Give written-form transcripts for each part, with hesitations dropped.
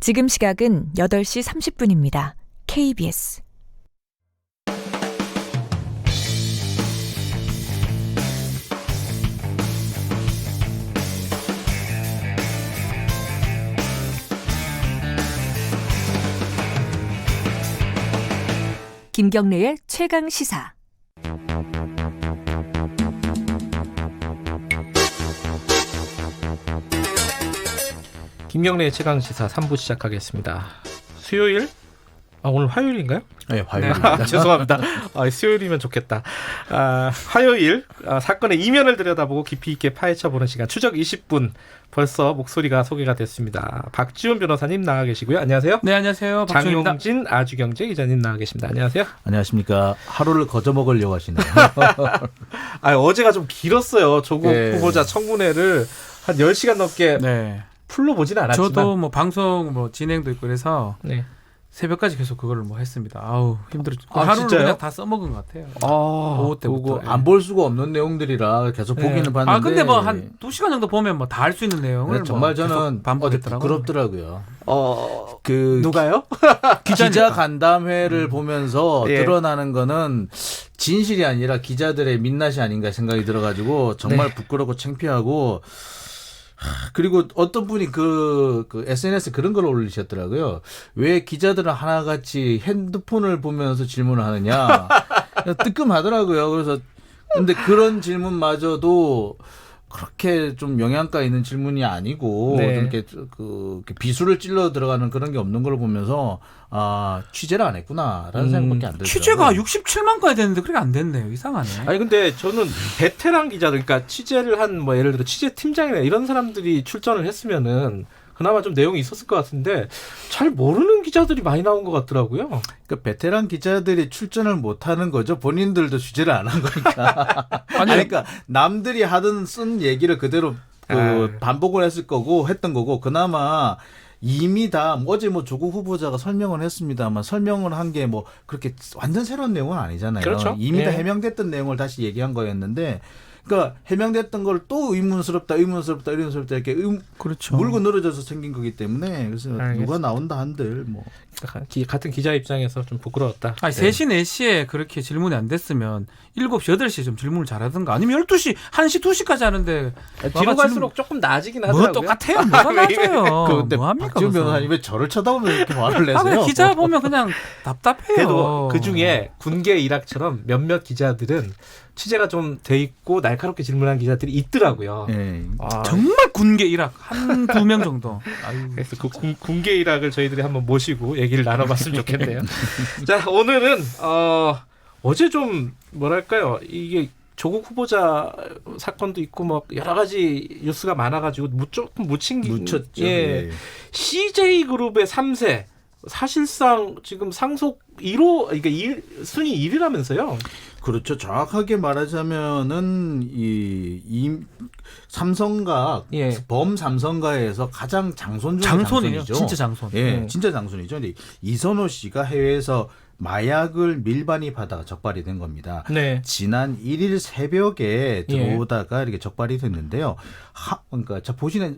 지금 시각은 8시 30분입니다. KBS 김경래의 최강 시사. 김경래의 최강시사 3부 시작하겠습니다. 수요일? 오늘 화요일인가요? 네, 화요일입니다. 죄송합니다. 수요일이면 좋겠다. 화요일 사건의 이면을 들여다보고 깊이 있게 파헤쳐보는 시간 추적 20분. 벌써 목소리가 소개가 됐습니다. 박지훈 변호사님 나와 계시고요. 안녕하세요. 네, 안녕하세요. 박지훈입니다. 장용진 아주경제 기자님 나와 계십니다. 안녕하세요. 안녕하십니까. 하루를 거저먹으려고 하시네요. 어제가 좀 길었어요. 조국 후보자 청문회를 한 10시간 넘게 풀로 보지는 않았지만 저도 방송 진행도 있고 그래서 새벽까지 계속 그거를 했습니다. 아우 힘들었죠. 하루를 진짜요? 그냥 다 써먹은 것 같아요. 오후 때부터. 안 볼 수가 없는 내용들이라 계속 보기는 봤는데. 근데 한 2시간 정도 보면 다 알 수 있는 내용을 정말 저는 어제 반복했더라고요. 부끄럽더라고요. 누가요? 기자 간담회를 보면서 드러나는 거는 진실이 아니라 기자들의 민낯이 아닌가 생각이 들어가지고 정말 부끄럽고 창피하고. 그리고 어떤 분이 그 SNS에 그런 걸 올리셨더라고요. 왜 기자들은 하나같이 핸드폰을 보면서 질문을 하느냐. 뜨끔하더라고요. 그래서 근데 그런 질문마저도 그렇게 좀 영양가 있는 질문이 아니고 좀 이렇게 비수를 찔러 들어가는 그런 게 없는 걸 보면서 취재를 안 했구나라는 생각밖에 안 들더라고요. 취재가 67만 건이 됐는데 그렇게 안 됐네요. 이상하네. 근데 저는 베테랑 기자들, 그러니까 취재를 한 예를 들어 취재 팀장이나 이런 사람들이 출전을 했으면은 그나마 좀 내용이 있었을 것 같은데 잘 모르는 기자들이 많이 나온 것 같더라고요. 그러니까 베테랑 기자들이 출전을 못하는 거죠. 본인들도 취재를 안 한 거니까. 그러니까 남들이 하던 쓴 얘기를 그대로 반복을 했던 거고 그나마 이미 다 어제 조국 후보자가 설명을 했습니다만 설명을 한 게 그렇게 완전 새로운 내용은 아니잖아요. 그렇죠. 이미 다 해명됐던 내용을 다시 얘기한 거였는데. 그러니까 해명됐던 걸 또 의문스럽다 이렇게 그렇죠. 물고 늘어져서 생긴 거기 때문에 그래서 누가 나온다 한들 같은 기자 입장에서 좀 부끄러웠다. 3시, 4시에 그렇게 질문이 안 됐으면 7시, 8시에 좀 질문을 잘하든가 아니면 12시, 1시, 2시까지 하는데 뒤로 갈수록 조금 나아지긴 하더라고요. 똑같아요. 뭐가 나아져요. 근데 뭐합니까? 박지훈 변호사님 왜 저를 쳐다보면 이렇게 화를 내세요? 그냥 기자 보면 그냥 답답해요. 그래도 그중에 군계 일학처럼 몇몇 기자들은 취재가 좀 돼 있고 날카롭게 질문한 기자들이 있더라고요. 정말 군계 일학 한두 명 정도. 그래서 군계 일학을 저희들이 한번 모시고 얘기를 나눠봤으면 좋겠네요. 자, 오늘은 어제 좀 뭐랄까요, 이게 조국 후보자 사건도 있고 여러 가지 뉴스가 많아가지고 조금 묻혔죠. CJ 그룹의 3세 사실상 지금 상속 1호, 그러니까 순위 1위라면서요. 그렇죠. 정확하게 말하자면은 이 삼성가 범삼성가에서 가장 장손이죠. 진짜 장손. 진짜 장손이죠. 근데 이선호 씨가 해외에서 마약을 밀반입하다가 적발이 된 겁니다. 지난 1일 새벽에 들어오다가 이렇게 적발이 됐는데요. 그러니까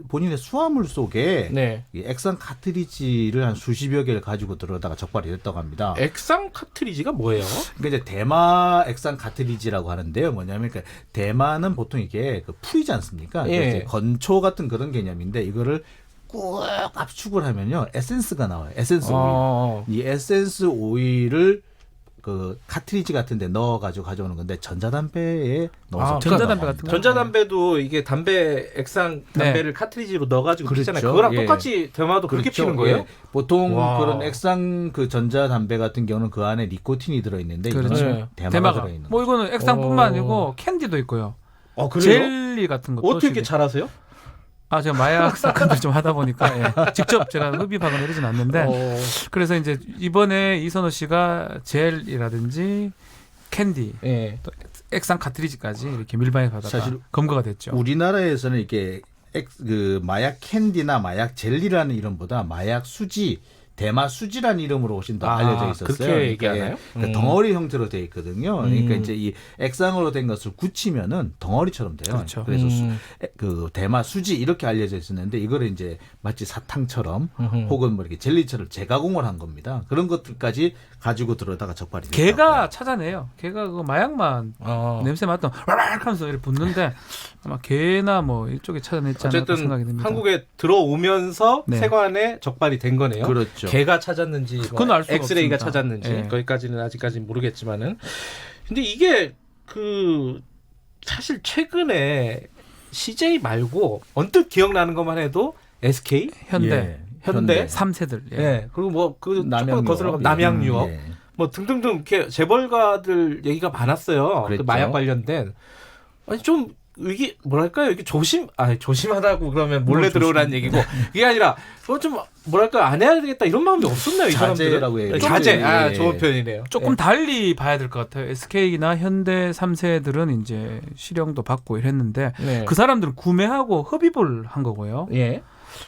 본인의 수화물 속에 이 액상 카트리지를 한 수십여 개를 가지고 들어오다가 적발이 됐다고 합니다. 액상 카트리지가 뭐예요? 그러니까 이제 대마 액상 카트리지라고 하는데요. 뭐냐면 대마는 보통 이게 풀이지 않습니까? 이제 건초 같은 그런 개념인데 이거를 꾹 압축을 하면요 에센스가 나와요. 에센스 오일. 이 에센스 오일을 카트리지 같은데 넣어가지고 가져오는 건데 전자담배에 넣어서 전자담배 같은 거. 전자담배도 이게 액상 담배를 카트리지로 넣어가지고 피잖아요. 그거랑 똑같이 대마도 그렇게 피는 거예요? 보통 그런 액상 전자담배 같은 경우는 그 안에 니코틴이 들어있는데 이거는 대마가 들어있는 거죠. 이거는 액상뿐만 아니고 캔디도 있고요. 그래요? 젤리 같은 것도. 어떻게 이렇게 잘하세요? 제가 마약 사건들 좀 하다 보니까 직접 제가 흡입하거나 이러진 않는데 그래서 이제 이번에 이선호 씨가 젤이라든지 캔디, 또 액상 카트리지까지 이렇게 밀반입하다가 검거가 됐죠. 우리나라에서는 이게 마약 캔디나 마약 젤리라는 이름보다 마약 수지 대마수지란 이름으로 훨씬 더 알려져 있었어요. 그렇게 얘기하나요? 그러니까 덩어리 형태로 되어 있거든요. 그러니까 이제 이 액상으로 된 것을 굳히면은 덩어리처럼 돼요. 그렇죠. 그래서 그 대마수지 이렇게 알려져 있었는데 이거를 이제 마치 사탕처럼 혹은 뭐 이렇게 젤리처럼 재가공을 한 겁니다. 그런 것들까지 가지고 들어다가 적발이 됐다. 개가 찾아내요. 개가 그 마약만 냄새 맡던 와락 하면서 이렇게 붙는데 아마 개나 뭐 이쪽에 찾아냈지 않을까 어쨌든 생각이 듭니다. 한국에 들어오면서 네. 세관에 적발이 된 거네요. 그렇죠. 개가 찾았는지, 뭐 그건 알 수가 엑스레이가 없습니다. 찾았는지 네. 거기까지는 아직까지는 모르겠지만은. 근데 이게 그 사실 최근에 CJ 말고 언뜻 기억나는 것만 해도 SK, 현대, 예. 현대, 3세들. 예. 예, 그리고 뭐 그 조금 남양유업. 거슬러 남양유업, 예. 뭐 등등등 이렇게 재벌가들 얘기가 많았어요. 그 그랬죠. 마약 관련된. 아니 좀 이게 뭐랄까요? 이게 조심하다고 그러면 몰래 들어오라는 얘기고 이게 아니라 좀 뭐랄까 안 해야 되겠다 이런 마음이 없었나요? 이 자제라고 사람들은? 얘기해요. 자제. 아, 예. 좋은 표현이네요. 조금 예. 달리 봐야 될 것 같아요. SK나 현대 3세들은 이제 실형도 받고 이랬는데 네. 그 사람들은 구매하고 흡입을 한 거고요. 예.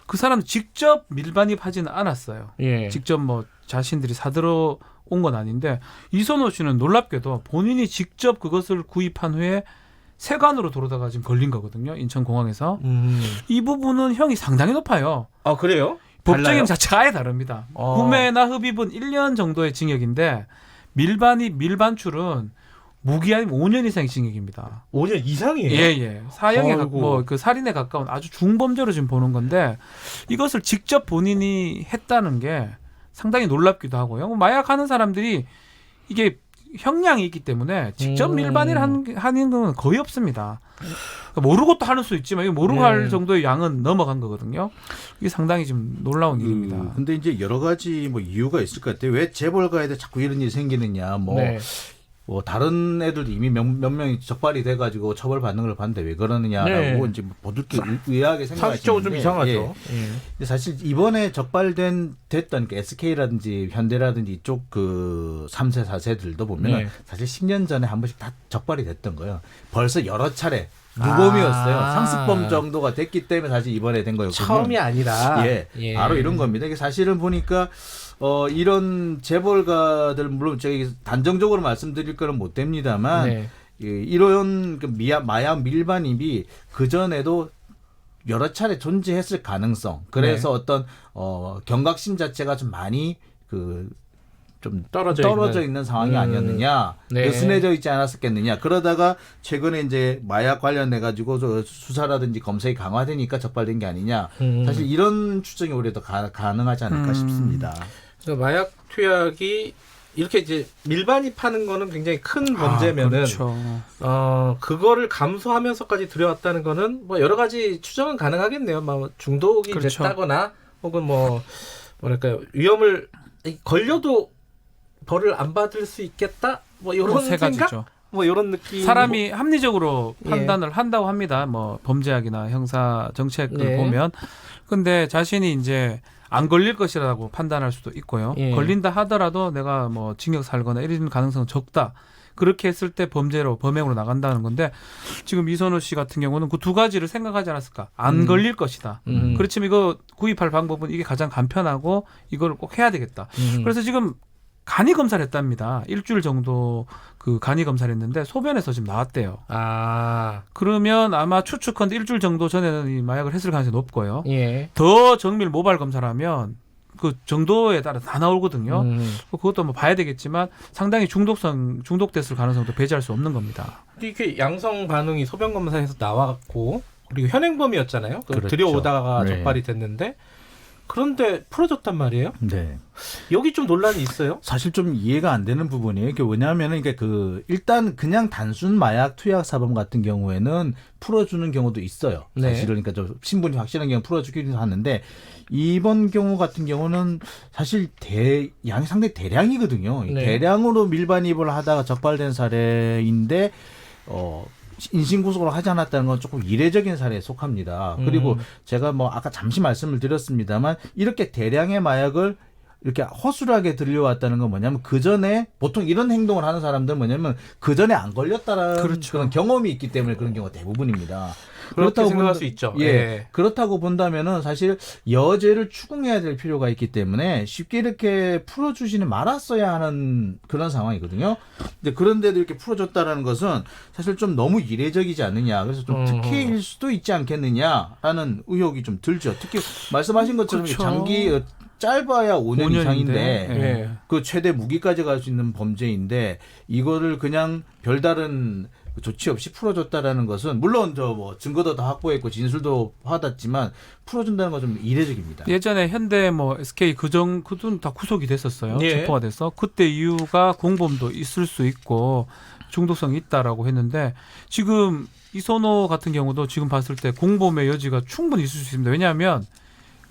그 사람은 직접 밀반입하지는 않았어요. 예. 직접 뭐 자신들이 사들어 온 건 아닌데 이선호 씨는 놀랍게도 본인이 직접 그것을 구입한 후에 세관으로 들어오다가 지금 걸린 거거든요. 인천공항에서. 이 부분은 형이 상당히 높아요. 아, 그래요? 법정형 달라요? 자체가 아예 다릅니다. 구매나 흡입은 1년 정도의 징역인데 밀반입, 밀반출은 무기 아니면 5년 이상의 징역입니다. 5년 이상이에요? 예. 사형에 아이고. 뭐 그 살인에 가까운 아주 중범죄로 지금 보는 건데 이것을 직접 본인이 했다는 게 상당히 놀랍기도 하고요. 마약하는 사람들이 이게 형량이 있기 때문에 직접 밀반입을 하는 건 거의 없습니다. 그러니까 모르고 또 하는 수 있지만 이거 모르고 할 정도의 양은 넘어간 거거든요. 이게 상당히 좀 놀라운 일입니다. 근데 이제 여러 가지 뭐 이유가 있을 것 같아요. 왜 재벌가에도 자꾸 이런 일이 생기느냐. 네. 뭐 다른 애들도 이미 몇 명이 적발이 돼가지고 처벌받는 걸 봤는데 왜 그러느냐라고 네. 이제 모두께 의아하게 생각하시는데 상식적으로 좀 이상하죠. 예. 근데 사실 이번에 됐던 그 SK라든지 현대라든지 이쪽 그 3세 4세들도 보면 네. 사실 10년 전에 한 번씩 다 적발이 됐던 거예요. 벌써 여러 차례 무범이었어요. 상습범 정도가 됐기 때문에 사실 이번에 된 거였거든요. 처음이 아니라. 예, 바로 이런 겁니다. 이게 사실은 보니까 이런 재벌가들 물론 저기 단정적으로 말씀드릴 거는 못 됩니다만 네. 이런 그 마약 밀반입이 그 전에도 여러 차례 존재했을 가능성. 그래서 어떤 경각심 자체가 좀 많이 좀 떨어져 있는 상황이 아니었느냐, 네. 느슨해져 있지 않았었겠느냐. 그러다가 최근에 이제 마약 관련해 가지고 수사라든지 검색이 강화되니까 적발된 게 아니냐. 사실 이런 추정이 오히려 더 가능하지 않을까 싶습니다. 그러니까 마약 투약이 이렇게 이제 밀반입하는 거는 굉장히 큰 범죄면은 그렇죠. 그거를 감수하면서까지 들여왔다는 거는 뭐 여러 가지 추정은 가능하겠네요. 뭐 중독이 그렇죠. 됐다거나 혹은 뭐 뭐랄까요 위험을 걸려도 벌을 안 받을 수 있겠다. 뭐 이런 세 생각? 가지죠. 뭐 이런 느낌. 사람이 합리적으로 예. 판단을 한다고 합니다. 뭐 범죄학이나 형사 정책을 네. 보면. 근데 자신이 이제 안 걸릴 것이라고 판단할 수도 있고요. 예. 걸린다 하더라도 내가 뭐 징역 살거나 이런 가능성은 적다. 그렇게 했을 때 범행으로 나간다는 건데 지금 이선호 씨 같은 경우는 그 두 가지를 생각하지 않았을까? 안 걸릴 것이다. 그렇지만 이거 구입할 방법은 이게 가장 간편하고 이걸 꼭 해야 되겠다. 그래서 지금 간이 검사를 했답니다. 일주일 정도 그 간이 검사를 했는데 소변에서 지금 나왔대요. 그러면 아마 추측컨대 일주일 정도 전에는 이 마약을 했을 가능성이 높고요. 예. 더 정밀 모발 검사를 하면 그 정도에 따라 다 나오거든요. 그것도 한번 봐야 되겠지만 상당히 중독됐을 가능성도 배제할 수 없는 겁니다. 이게 양성 반응이 소변 검사에서 나왔고 그리고 현행범이었잖아요. 그렇죠. 들여오다가 네. 적발이 됐는데 그런데 풀어졌단 말이에요. 네. 여기 좀 논란이 있어요. 사실 좀 이해가 안 되는 부분이에요. 이게 왜냐하면은 이게 일단 그냥 단순 마약 투약 사범 같은 경우에는 풀어주는 경우도 있어요. 네. 사실은 그러니까 좀 신분이 확실한 경우 풀어주기도 하는데 이번 경우 같은 경우는 사실 양이 상당히 대량이거든요. 네. 대량으로 밀반입을 하다가 적발된 사례인데 인신구속을 하지 않았다는 건 조금 이례적인 사례에 속합니다. 그리고 제가 뭐 아까 잠시 말씀을 드렸습니다만 이렇게 대량의 마약을 이렇게 허술하게 들려왔다는 건 뭐냐면 그 전에 보통 이런 행동을 하는 사람들은 뭐냐면 그 전에 안 걸렸다라는 그렇죠. 그런 경험이 있기 때문에 그런 경우가 대부분입니다. 그렇게 생각할 수 있죠. 예, 예. 그렇다고 본다면은 사실 여죄를 추궁해야 될 필요가 있기 때문에 쉽게 이렇게 풀어주지는 말았어야 하는 그런 상황이거든요. 근데 그런데도 이렇게 풀어줬다라는 것은 사실 좀 너무 이례적이지 않느냐. 그래서 좀 특혜일 수도 있지 않겠느냐라는 의혹이 좀 들죠. 특히 말씀하신 것처럼 그렇죠. 장기 짧아야 5년 5년인데, 이상인데 예. 그 최대 무기까지 갈 수 있는 범죄인데 이거를 그냥 별다른 조치 없이 풀어줬다라는 것은 물론 저 뭐 증거도 다 확보했고 진술도 받았지만 풀어준다는 건 좀 이례적입니다. 예전에 현대 뭐 SK 그전 다 구속이 됐었어요. 예. 체포가 돼서 그때 이유가 공범도 있을 수 있고 중독성이 있다라고 했는데 지금 이선호 같은 경우도 지금 봤을 때 공범의 여지가 충분히 있을 수 있습니다. 왜냐하면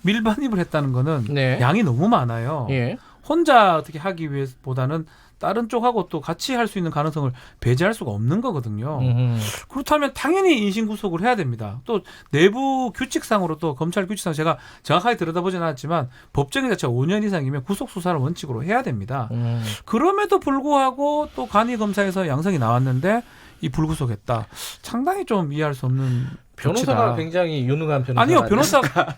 밀반입을 했다는 거는 네. 양이 너무 많아요. 예. 혼자 어떻게 하기 위해보다는 다른 쪽하고 또 같이 할 수 있는 가능성을 배제할 수가 없는 거거든요. 그렇다면 당연히 인신구속을 해야 됩니다. 또 내부 규칙상으로 또 검찰 규칙상 제가 정확하게 들여다보진 않았지만 법정의 자체가 5년 이상이면 구속수사를 원칙으로 해야 됩니다. 그럼에도 불구하고 또 간이검사에서 양성이 나왔는데 이 불구속했다. 상당히 좀 이해할 수 없는 변호사가 조치다. 굉장히 유능한 변호사. 아니요, 변호사가.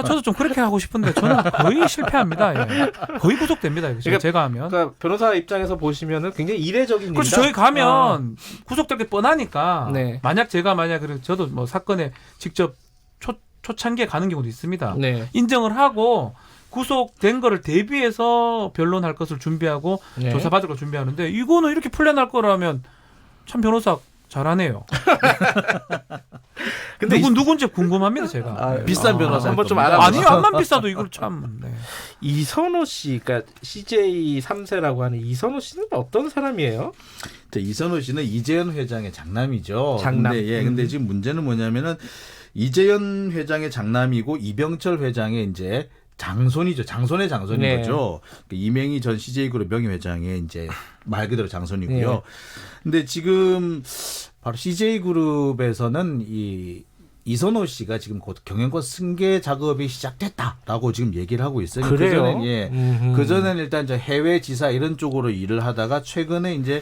저도 좀 그렇게 하고 싶은데 저는 거의 실패합니다. 예. 거의 구속됩니다. 이거 그러니까 제가 하면. 그러니까 변호사 입장에서 보시면은 굉장히 이례적인 그렇죠. 일이다. 저희 가면 구속될 게 뻔하니까. 네. 만약 저도 뭐 사건에 직접 초창기에 가는 경우도 있습니다. 네. 인정을 하고 구속된 거를 대비해서 변론할 것을 준비하고 네. 조사받을 걸 준비하는데 이거는 이렇게 풀려날 거라면 참 변호사 잘하네요. 근데 누군지 궁금합니다, 제가. 비싼 변호사 한번 좀 겁니다. 알아보세요. 아니요, 안만 비싸도 이걸 참. 네. 이선호 씨, 그러니까 CJ 3세라고 하는 이선호 씨는 어떤 사람이에요? 이선호 씨는 이재현 회장의 장남이죠. 장남. 근데 지금 문제는 뭐냐면은 이재현 회장의 장남이고 이병철 회장의 이제 장손이죠. 장손의 장손인 네. 거죠. 이명희 전 CJ그룹 명예회장의 이제 말 그대로 장손이고요. 네. 근데 지금 바로 CJ그룹에서는 이선호 씨가 지금 곧 경영권 승계 작업이 시작됐다라고 지금 얘기를 하고 있어요. 그래요? 그전에는 일단 이제 해외 지사 이런 쪽으로 일을 하다가 최근에 이제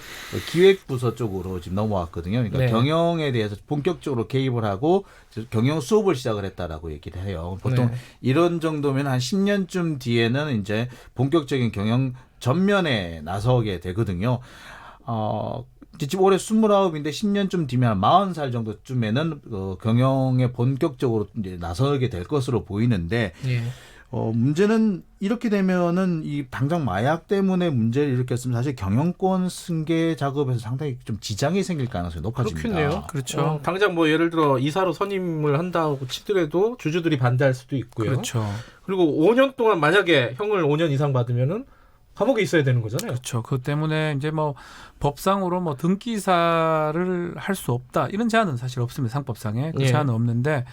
기획부서 쪽으로 지금 넘어왔거든요. 그러니까 네. 경영에 대해서 본격적으로 개입을 하고 경영 수업을 시작을 했다라고 얘기를 해요. 보통 네. 이런 정도면 한 10년쯤 뒤에는 이제 본격적인 경영 전면에 나서게 되거든요. 지금 올해 29인데 10년쯤 뒤면 한 40살 정도쯤에는 경영에 본격적으로 이제 나서게 될 것으로 보이는데 예. 문제는 이렇게 되면은 이 당장 마약 때문에 문제를 일으켰으면 사실 경영권 승계 작업에서 상당히 좀 지장이 생길 가능성이 높아집니다. 그렇겠네요. 그렇죠. 당장 뭐 예를 들어 이사로 선임을 한다고 치더라도 주주들이 반대할 수도 있고요. 그렇죠. 그리고 5년 동안 만약에 형을 5년 이상 받으면은 감옥에 있어야 되는 거잖아요. 그렇죠. 그 때문에 이제 뭐 법상으로 뭐 등기사를 할 수 없다 이런 제한은 사실 없습니다. 상법상에 그 예. 제한은 없는데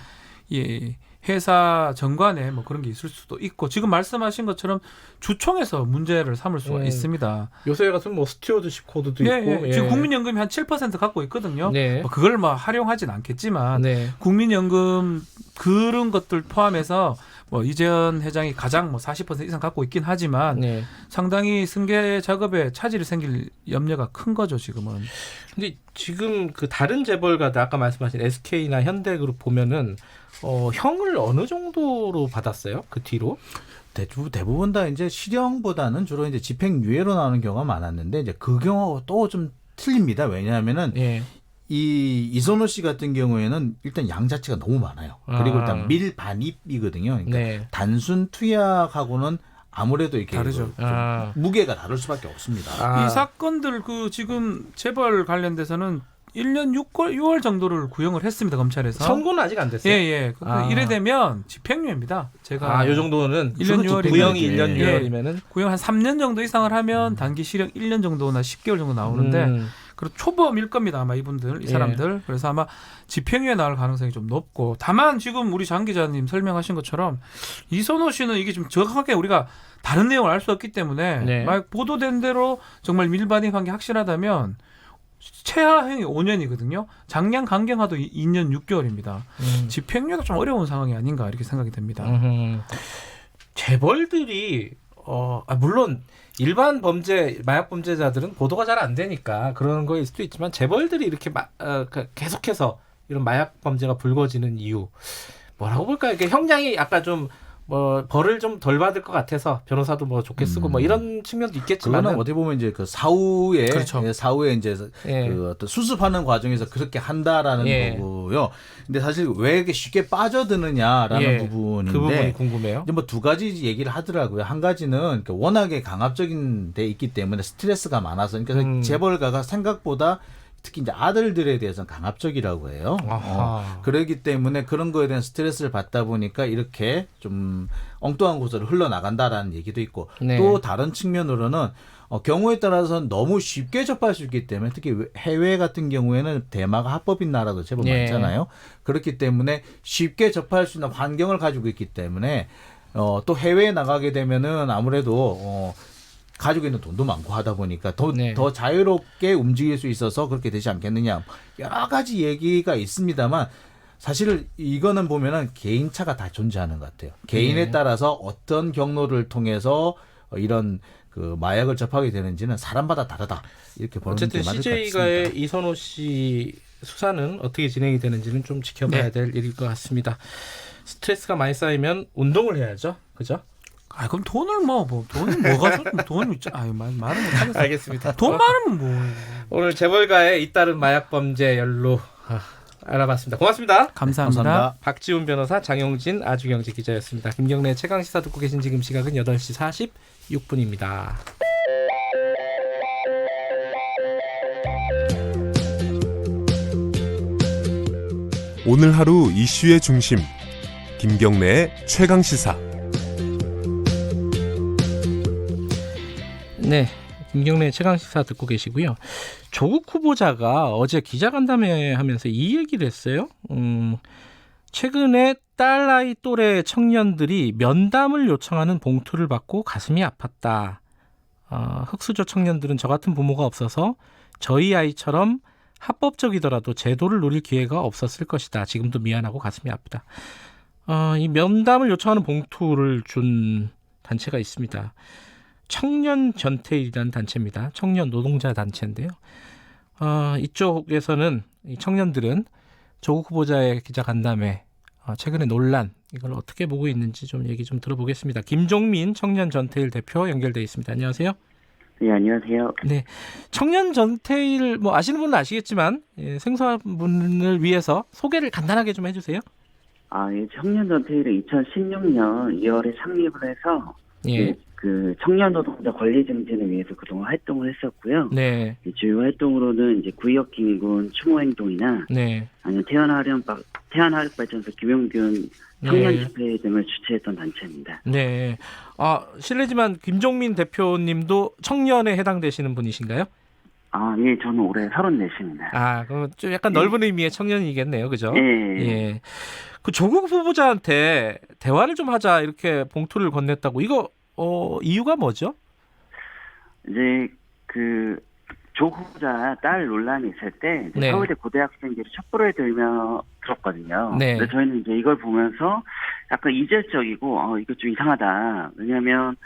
이 회사 정관에 뭐 그런 게 있을 수도 있고 지금 말씀하신 것처럼 주총에서 문제를 삼을 수가 있습니다. 요새 같은 뭐 스튜어드십 코드도 있고. 지금 국민연금이 한 7% 갖고 있거든요. 네. 뭐 그걸 뭐 활용하진 않겠지만 네. 국민연금 그런 것들 포함해서 뭐 이재현 회장이 가장 뭐 40% 이상 갖고 있긴 하지만 네. 상당히 승계 작업에 차질이 생길 염려가 큰 거죠 지금은. 근데 지금 그 다른 재벌가들 아까 말씀하신 SK나 현대그룹 보면은 형을 어느 정도로 받았어요? 그 뒤로? 대부분 다 이제 실형보다는 주로 이제 집행유예로 나오는 경우가 많았는데 이제 그 경우하고 또 좀 틀립니다. 왜냐하면은 예. 이선호 씨 같은 경우에는 일단 양 자체가 너무 많아요. 그리고 일단 밀반입이거든요. 그러니까 네. 단순 투약하고는 아무래도 이렇게 다르죠. 좀 무게가 다를 수밖에 없습니다. 이 사건들 그 지금 재벌 관련돼서는 1년 6월 정도를 구형을 했습니다 검찰에서. 선고는 아직 안 됐어요. 예. 이래 되면 집행유예입니다. 제가 요 정도는 1년 6월이면 구형이 1년 예. 6월이면은 구형 한 3년 정도 이상을 하면 단기 실형 1년 정도나 10개월 정도 나오는데 그리고 초범일 겁니다 아마 이분들 이 사람들. 그래서 아마 집행유예 나올 가능성이 좀 높고 다만 지금 우리 장 기자님 설명하신 것처럼 이선호 씨는 이게 좀 정확하게 우리가 다른 내용을 알 수 없기 때문에 네. 막 보도된 대로 정말 밀반입한 게 확실하다면 최하형이 5년이거든요. 장량 강경화도 2년 6개월입니다. 집행유예가 좀 어려운 상황이 아닌가 이렇게 생각이 됩니다. 재벌들이 물론 일반 마약 범죄자들은 보도가 잘 안 되니까 그런 거일 수도 있지만 재벌들이 이렇게 계속해서 이런 마약 범죄가 불거지는 이유 뭐라고 볼까요? 이게 형량이 아까 좀 벌을 좀 덜 받을 것 같아서 변호사도 좋게 쓰고 이런 측면도 있겠지만 그거는 어떻게 보면 이제 그 사후에 그렇죠. 사후에 이제 그 어떤 수습하는 과정에서 그렇게 한다라는 거고요. 근데 사실 왜 이렇게 쉽게 빠져드느냐라는 부분인데 그 부분이 궁금해요. 이제 두 가지 얘기를 하더라고요. 한 가지는 워낙에 강압적인 데 있기 때문에 스트레스가 많아서 그러니까 재벌가가 생각보다 특히 이제 아들들에 대해서는 강압적이라고 해요. 그러기 때문에 그런 거에 대한 스트레스를 받다 보니까 이렇게 좀 엉뚱한 곳으로 흘러나간다라는 얘기도 있고 또 다른 측면으로는 경우에 따라서는 너무 쉽게 접할 수 있기 때문에 특히 해외 같은 경우에는 대마가 합법인 나라도 제법 많잖아요. 그렇기 때문에 쉽게 접할 수 있는 환경을 가지고 있기 때문에 또 해외에 나가게 되면은 아무래도 가지고 있는 돈도 많고 하다 보니까 더 자유롭게 움직일 수 있어서 그렇게 되지 않겠느냐. 여러 가지 얘기가 있습니다만 사실 이거는 보면은 개인차가 다 존재하는 것 같아요. 개인에 따라서 어떤 경로를 통해서 이런 그 마약을 접하게 되는지는 사람마다 다르다. 이렇게 보는 게 맞을 것 같습니다. 어쨌든 CJ가의 이선호 씨 수사는 어떻게 진행이 되는지는 좀 지켜봐야 될 일일 것 같습니다. 스트레스가 많이 쌓이면 운동을 해야죠. 그죠? 그럼 돈을 돈이 뭐가 돈 있죠? 말은 못 하겠어. 알겠습니다. 돈 많으면 뭐. 오늘 재벌가의 잇따른 마약 범죄 연루 알아봤습니다. 고맙습니다. 감사합니다. 박지훈 변호사, 장용진 아주경제 기자였습니다. 김경래 최강 시사 듣고 계신 지금 시각은 8시 46분입니다. 오늘 하루 이슈의 중심 김경래의 최강 시사. 네, 김경래 최강시사 듣고 계시고요. 조국 후보자가 어제 기자간담회 하면서 이 얘기를 했어요. 최근에 딸 아이 또래 청년들이 면담을 요청하는 봉투를 받고 가슴이 아팠다. 흑수저 청년들은 저 같은 부모가 없어서 저희 아이처럼 합법적이더라도 제도를 누릴 기회가 없었을 것이다. 지금도 미안하고 가슴이 아프다. 이 면담을 요청하는 봉투를 준 단체가 있습니다. 청년 전태일이라는 단체입니다. 청년 노동자 단체인데요. 이쪽에서는 이 청년들은 조국 후보자의 기자간담회, 최근의 논란 이걸 어떻게 보고 있는지 좀 얘기 좀 들어보겠습니다. 김종민 청년 전태일 대표 연결돼 있습니다. 안녕하세요. 네, 안녕하세요. 네, 청년 전태일 아시는 분은 아시겠지만 생소한 분을 위해서 소개를 간단하게 좀 해주세요. 이 청년 전태일은 2016년 2월에 창립을 해서 그 청년 노동자 권리 증진을 위해서 그동안 활동을 했었고요. 네. 주요 활동으로는 이제 구역 긴군 추모 행동이나 아니면 태안화력발전소 김용균 청년 집회 등을 주최했던 단체입니다. 네. 실례지만 김종민 대표님도 청년에 해당되시는 분이신가요? 예, 저는 올해 34입니다. 그럼 좀 약간 넓은 의미의 청년이겠네요, 그죠? 예. 그 조국 후보자한테 대화를 좀 하자 이렇게 봉투를 건넸다고 이거 이유가 뭐죠? 이제 그 조국 후보자 딸 논란이 있을 때 서울대 고대학생들이 촛불을 들었거든요. 그래서 저희는 이제 이걸 보면서 약간 이질적이고 이거 좀 이상하다. 왜냐하면